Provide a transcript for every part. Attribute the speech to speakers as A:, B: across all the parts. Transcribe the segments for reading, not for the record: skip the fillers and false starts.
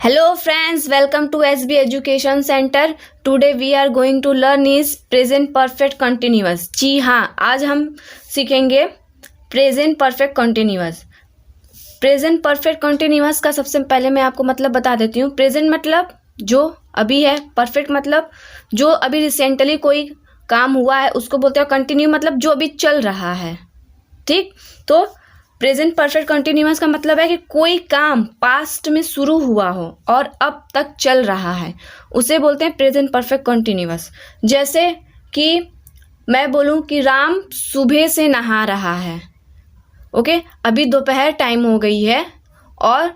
A: Hello friends, welcome to SB Education Center. Today we are going to learn is present perfect continuous. जी हाँ, आज हम सीखेंगे present perfect continuous. Present perfect continuous का सबसे पहले मैं आपको मतलब बता देती हूँ. प्रेजेंट मतलब जो अभी है, परफेक्ट मतलब जो अभी रिसेंटली कोई काम हुआ है उसको बोलते हैं. कंटिन्यू मतलब जो अभी चल रहा है. ठीक, तो प्रेजेंट परफेक्ट कंटिन्यूअस का मतलब है कि कोई काम पास्ट में शुरू हुआ हो और अब तक चल रहा है, उसे बोलते हैं प्रेजेंट परफेक्ट कंटिन्यूअस. जैसे कि मैं बोलूं कि राम सुबह से नहा रहा है. ओके, अभी दोपहर टाइम हो गई है और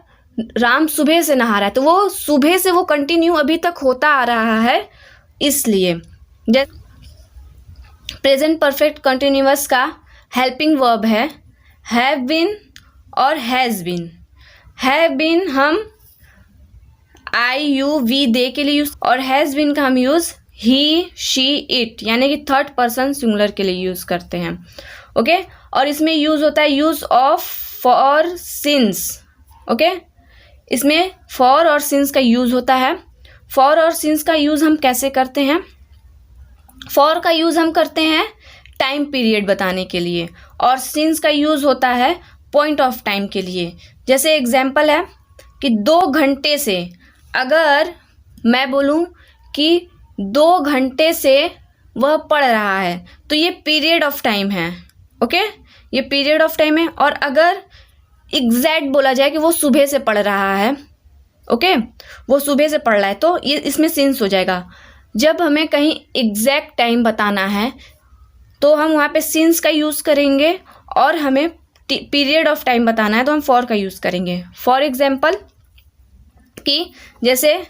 A: राम सुबह से नहा रहा है, तो वो सुबह से वो कंटिन्यू अभी तक होता आ रहा है. इसलिए प्रेजेंट परफेक्ट कंटिन्यूअस का हेल्पिंग वर्ब है हैव बीन और हैज़ बीन. हैव बीन हम आई यू वी दे के लिए यूज़, और हैज़ बीन का हम यूज़ ही शी इट यानी कि थर्ड पर्सन सिंगुलर के लिए यूज़ करते हैं. ओके, और इसमें यूज़ होता है use of for since. Okay, इसमें फॉर और सिंस का यूज़ होता है. फॉर और सिंस का यूज़ हम कैसे करते हैं? फॉर का यूज़ हम करते हैं टाइम पीरियड बताने के लिए, और सिंस का यूज़ होता है पॉइंट ऑफ टाइम के लिए. जैसे एग्जाम्पल है कि 2 घंटे से, अगर मैं बोलूं कि 2 घंटे से वह पढ़ रहा है, तो ये पीरियड ऑफ टाइम है. ओके, ये पीरियड ऑफ टाइम है. और अगर एग्जैक्ट बोला जाए कि वो सुबह से पढ़ रहा है, ओके, वो सुबह से पढ़ रहा है, तो ये इसमें सिंस हो जाएगा. जब हमें कहीं एग्जैक्ट टाइम बताना है तो हम वहाँ पे सिंस का यूज़ करेंगे, और हमें पीरियड ऑफ टाइम बताना है तो हम फॉर का यूज़ करेंगे. फॉर एग्जाम्पल कि जैसे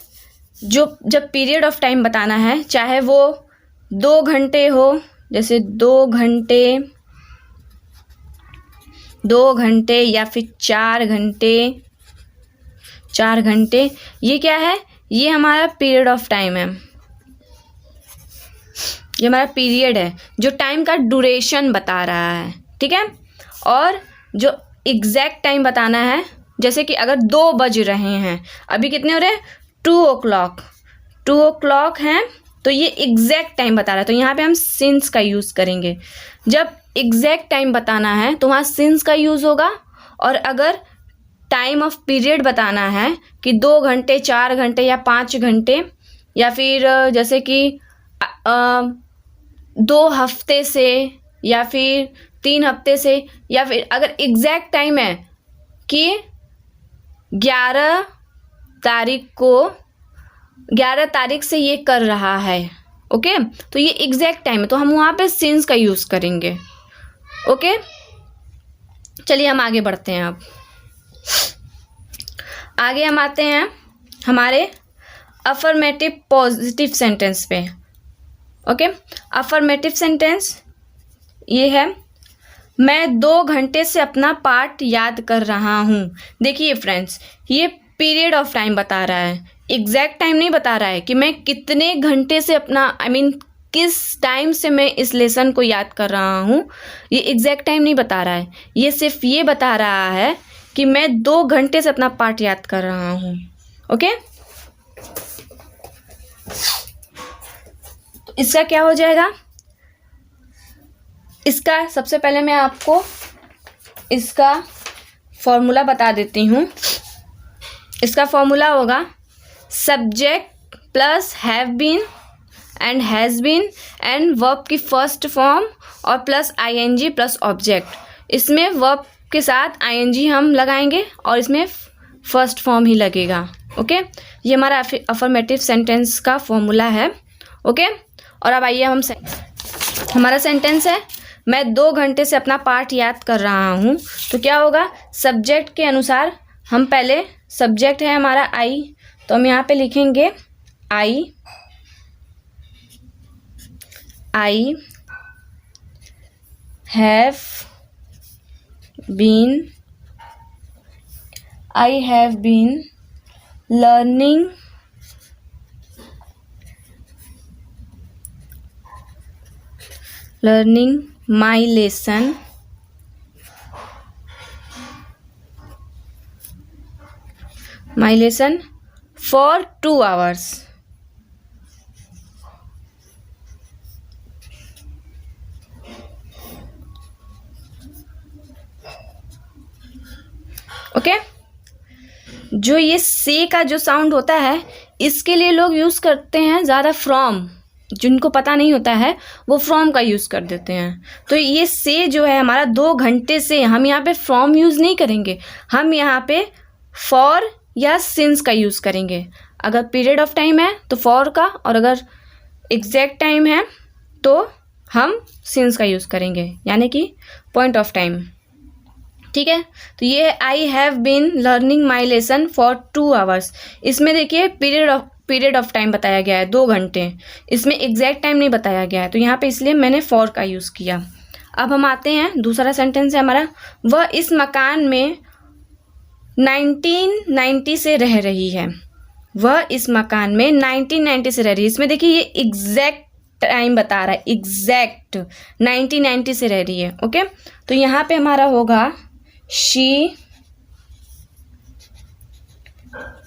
A: जब पीरियड ऑफ टाइम बताना है, चाहे वो 2 घंटे हो, जैसे 2 घंटे या फिर 4 घंटे, ये क्या है? ये हमारा पीरियड ऑफ टाइम है. ये हमारा पीरियड है जो टाइम का ड्यूरेशन बता रहा है. ठीक है, और जो एग्जैक्ट टाइम बताना है, जैसे कि अगर 2 बज रहे हैं, अभी कितने हो रहे हैं? 2 o'clock हैं, तो ये एग्जैक्ट टाइम बता रहा है, तो यहाँ पे हम सिंस का यूज़ करेंगे. जब एग्जैक्ट टाइम बताना है तो वहाँ सिंस का यूज़ होगा, और अगर टाइम ऑफ पीरियड बताना है कि 2 घंटे, 4 घंटे या 5 घंटे, या फिर जैसे कि 2 हफ्ते से या फिर 3 हफ्ते से, या फिर अगर एग्जैक्ट टाइम है कि 11 तारीख से ये कर रहा है, ओके, तो ये एग्जैक्ट टाइम है, तो हम वहाँ पे सिंस का यूज़ करेंगे. ओके, चलिए हम आगे बढ़ते हैं. अब आगे हम आते हैं हमारे अफर्मेटिव पॉजिटिव सेंटेंस पे. ओके, अफर्मेटिव सेंटेंस ये है, मैं 2 घंटे से अपना पाठ याद कर रहा हूँ. देखिए फ्रेंड्स, ये पीरियड ऑफ टाइम बता रहा है, एग्जैक्ट टाइम नहीं बता रहा है कि मैं कितने घंटे से अपना किस टाइम से मैं इस लेसन को याद कर रहा हूँ. ये एग्जैक्ट टाइम नहीं बता रहा है, ये सिर्फ ये बता रहा है कि मैं 2 घंटे से अपना पाठ याद कर रहा हूँ. ओके, तो इसका क्या हो जाएगा? इसका सबसे पहले मैं आपको इसका फॉर्मूला बता देती हूँ. इसका फॉर्मूला होगा subject plus have been and has been and verb की फर्स्ट फॉर्म और प्लस आईएनजी प्लस ऑब्जेक्ट. इसमें वर्ब के साथ आईएनजी हम लगाएंगे और इसमें फर्स्ट फॉर्म ही लगेगा. ओके, ये हमारा अफर्मेटिव सेंटेंस का फॉर्मूला है. ओके, और अब आइए हमारा सेंटेंस है, मैं 2 घंटे से अपना पाठ याद कर रहा हूँ. तो क्या होगा? सब्जेक्ट के अनुसार हम पहले, सब्जेक्ट है हमारा आई, तो हम यहाँ पे लिखेंगे I have been learning my lesson for 2 hours. Okay जो ये से का जो साउंड होता है इसके लिए लोग यूज़ करते हैं ज़्यादा फ्रॉम, जिनको पता नहीं होता है वो फ्रॉम का यूज़ कर देते हैं। तो ये से जो है हमारा 2 घंटे से, हम यहाँ पे फ्रॉम यूज़ नहीं करेंगे, हम यहाँ पे फॉर या सिंस का यूज़ करेंगे। अगर पीरियड ऑफ टाइम है तो फॉर का, और अगर एग्जैक्ट टाइम है तो हम सिंस का यूज़ करेंगे, यानी कि पॉइंट ऑफ टाइम। ठीक है, तो ये I have been learning my lesson for 2 hours. इसमें देखिए पीरियड ऑफ टाइम बताया गया है 2 घंटे, इसमें एग्जैक्ट टाइम नहीं बताया गया है, तो यहाँ पे इसलिए मैंने फॉर का यूज़ किया। अब हम आते हैं, दूसरा सेंटेंस है हमारा, वह इस मकान में 1990 से रह रही है। वह इस मकान में 1990 से रह रही है। इसमें देखिए ये एग्जैक्ट टाइम बता रहा है, एग्जैक्ट 1990 से रह रही है। ओके, तो यहाँ पे हमारा होगा she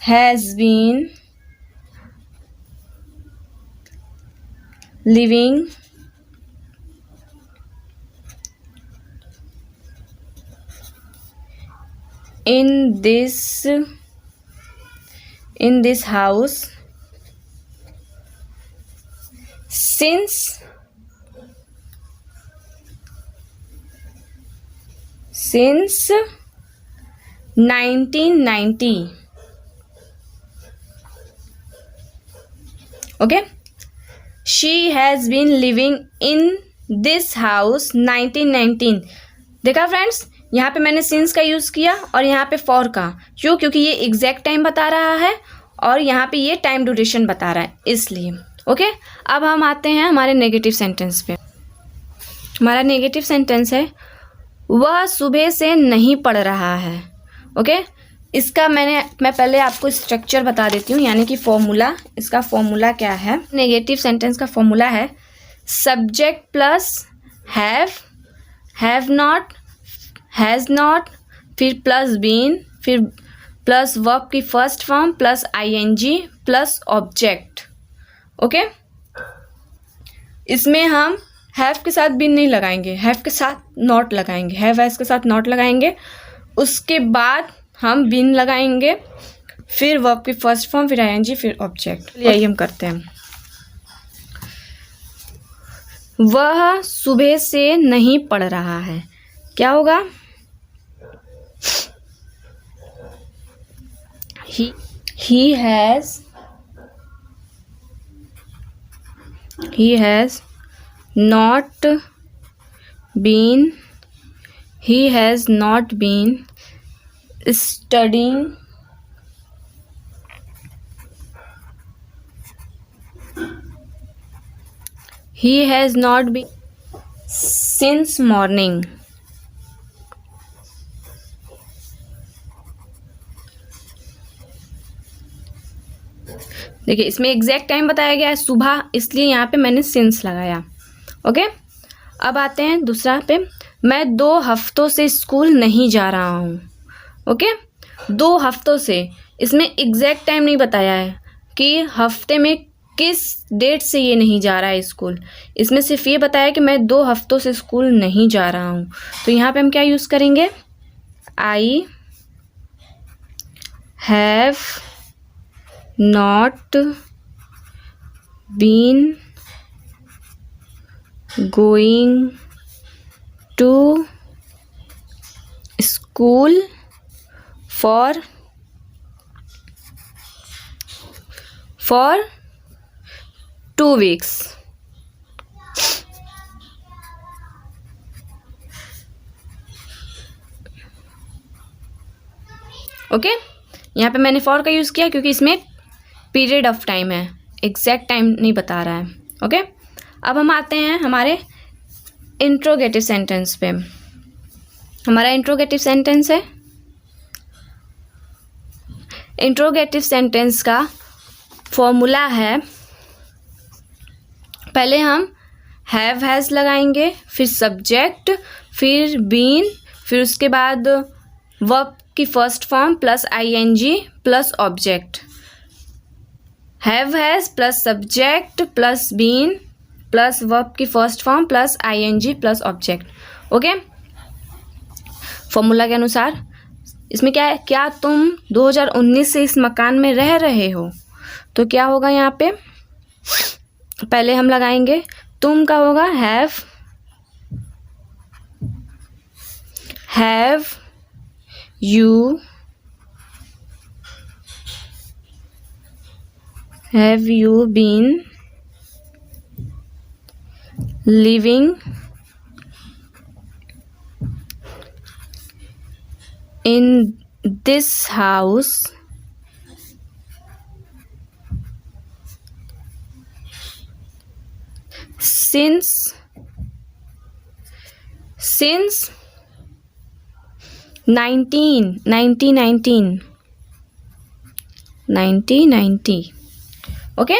A: has been living in this house since 1990. Okay, she has been living in this house 1919. देखा फ्रेंड्स, यहाँ पे मैंने सिंस का यूज़ किया और यहाँ पे फॉर का। क्यों? क्योंकि ये एग्जैक्ट टाइम बता रहा है और यहाँ पे ये टाइम ड्यूरेशन बता रहा है, इसलिए। ओके, अब हम आते हैं हमारे नेगेटिव सेंटेंस पे। हमारा नेगेटिव सेंटेंस है वह सुबह से नहीं पढ़ रहा है। ओके, इसका मैं पहले आपको स्ट्रक्चर बता देती हूँ, यानी कि फॉर्मूला। इसका फॉर्मूला क्या है? नेगेटिव सेंटेंस का फॉर्मूला है subject plus have not, has not, फिर प्लस बीन, फिर प्लस वर्ब की first form plus ING plus object. Okay, इसमें हम हैव के साथ बीन नहीं लगाएंगे, हैव के साथ नॉट लगाएंगे, हैव के साथ नॉट लगाएंगे, उसके बाद हम बीन लगाएंगे, फिर वर्ब की फर्स्ट फॉर्म, फिर आईएनजी, फिर ऑब्जेक्ट। यही हम करते हैं। वह सुबह से नहीं पढ़ रहा है, क्या होगा? he has not been studying since morning. देखिए इसमें एग्जैक्ट टाइम बताया गया है सुबह, इसलिए यहाँ पे मैंने सिंस लगाया। ओके, अब आते हैं दूसरा पे। मैं 2 हफ्तों से स्कूल नहीं जा रहा हूँ। ओके, 2 हफ्तों से, इसमें एग्जैक्ट टाइम नहीं बताया है कि हफ्ते में किस डेट से ये नहीं जा रहा है स्कूल। इसमें सिर्फ ये बताया कि मैं 2 हफ्तों से स्कूल नहीं जा रहा हूँ। तो यहाँ पे हम क्या यूज़ करेंगे? I have not been going to school for 2 weeks. Okay, यहाँ पे मैंने फॉर का यूज़ किया क्योंकि इसमें पीरियड ऑफ टाइम है, एग्जैक्ट टाइम नहीं बता रहा है। ओके, अब हम आते हैं हमारे इंट्रोगेटिव सेंटेंस पे। हमारा इंट्रोगेटिव सेंटेंस है, इंट्रोगेटिव सेंटेंस का फॉर्मूला है, पहले हम हैव हैज़ लगाएंगे, फिर सब्जेक्ट, फिर बीन, फिर उसके बाद वर्ब की first form plus ING plus object. Have has plus subject plus been plus verb की first form plus ING plus object. Okay, formula के अनुसार इसमें क्या है, क्या तुम 2019 से इस मकान में रह रहे हो, तो क्या होगा यहाँ पे, पहले हम लगाएंगे तुम का होगा have you been living in this house since 1990। Okay,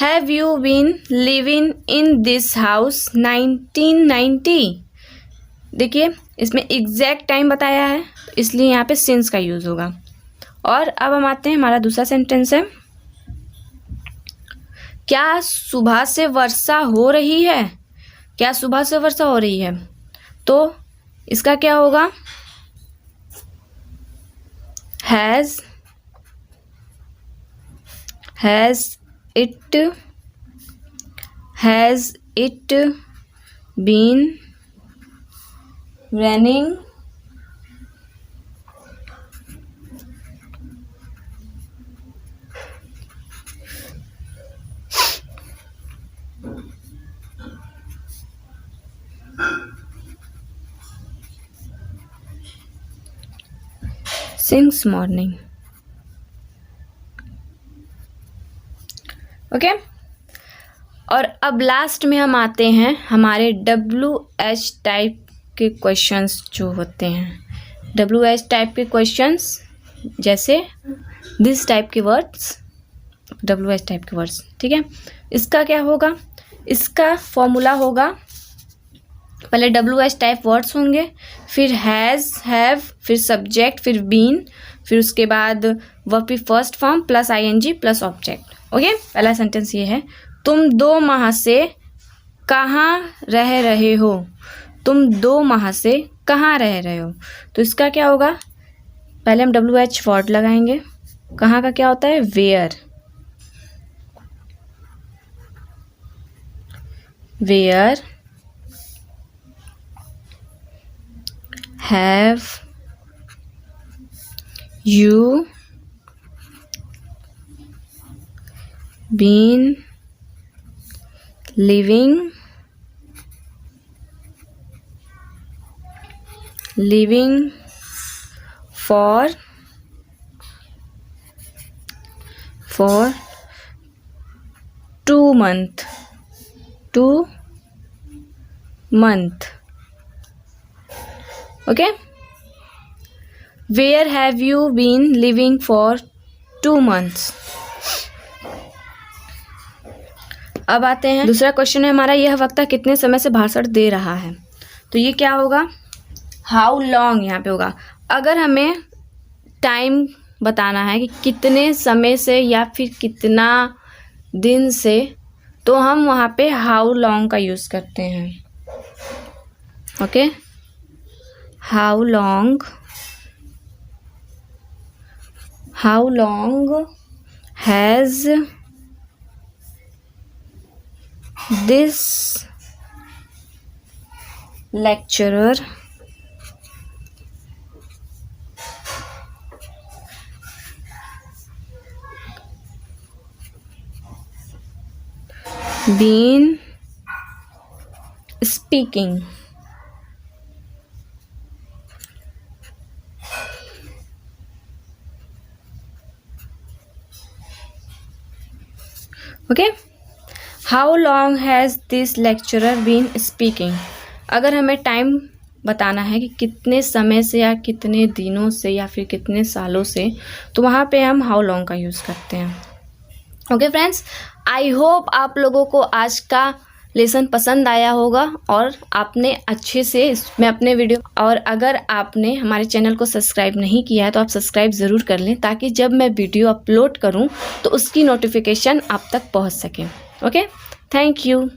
A: have you been living in this house 1990। देखिए इसमें एग्जैक्ट टाइम बताया है, इसलिए यहाँ पे सिंस का यूज़ होगा। और अब हम आते हैं, हमारा दूसरा सेंटेंस है, क्या सुबह से वर्षा हो रही है, क्या सुबह से वर्षा हो रही है, तो इसका क्या होगा, has it been raining since morning। Okay, और अब लास्ट में हम आते हैं हमारे WH टाइप के क्वेश्चंस जो होते हैं। WH टाइप के क्वेश्चंस जैसे दिस टाइप के वर्ड्स, WH टाइप के वर्ड्स, ठीक है। इसका क्या होगा, इसका फॉर्मूला होगा, पहले WH टाइप वर्ड्स होंगे, फिर हैज़, हैव, फिर सब्जेक्ट, फिर बीन, फिर उसके बाद वर्ब की first form plus ING plus object. Okay, पहला सेंटेंस ये है, तुम 2 माह से कहाँ रह रहे हो, तुम 2 माह से कहाँ रह रहे हो, तो इसका क्या होगा, पहले हम WH वर्ड लगाएंगे, कहाँ का क्या होता है, where, have you been living for 2 month। Okay, where have you been living for 2 months। अब आते हैं, दूसरा क्वेश्चन है हमारा, यह वक्ता कितने समय से भाषण दे रहा है, तो ये क्या होगा, हाउ लॉन्ग यहाँ पे होगा। अगर हमें टाइम बताना है कि कितने समय से या फिर कितना दिन से, तो हम वहाँ पे हाउ लॉन्ग का यूज़ करते हैं। Okay, how long has this lecturer been speaking। Okay, how long has this lecturer been speaking. अगर हमें टाइम बताना है कि कितने समय से या कितने दिनों से या फिर कितने सालों से, तो वहाँ पे हम हाउ लॉन्ग का यूज़ करते हैं। ओके फ्रेंड्स, आई होप आप लोगों को आज का लेसन पसंद आया होगा और आपने अच्छे से इसमें अपने वीडियो, और अगर आपने हमारे चैनल को सब्सक्राइब नहीं किया है तो आप सब्सक्राइब ज़रूर कर लें, ताकि जब मैं वीडियो अपलोड करूं तो उसकी नोटिफिकेशन आप तक पहुंच सके। Okay, thank you.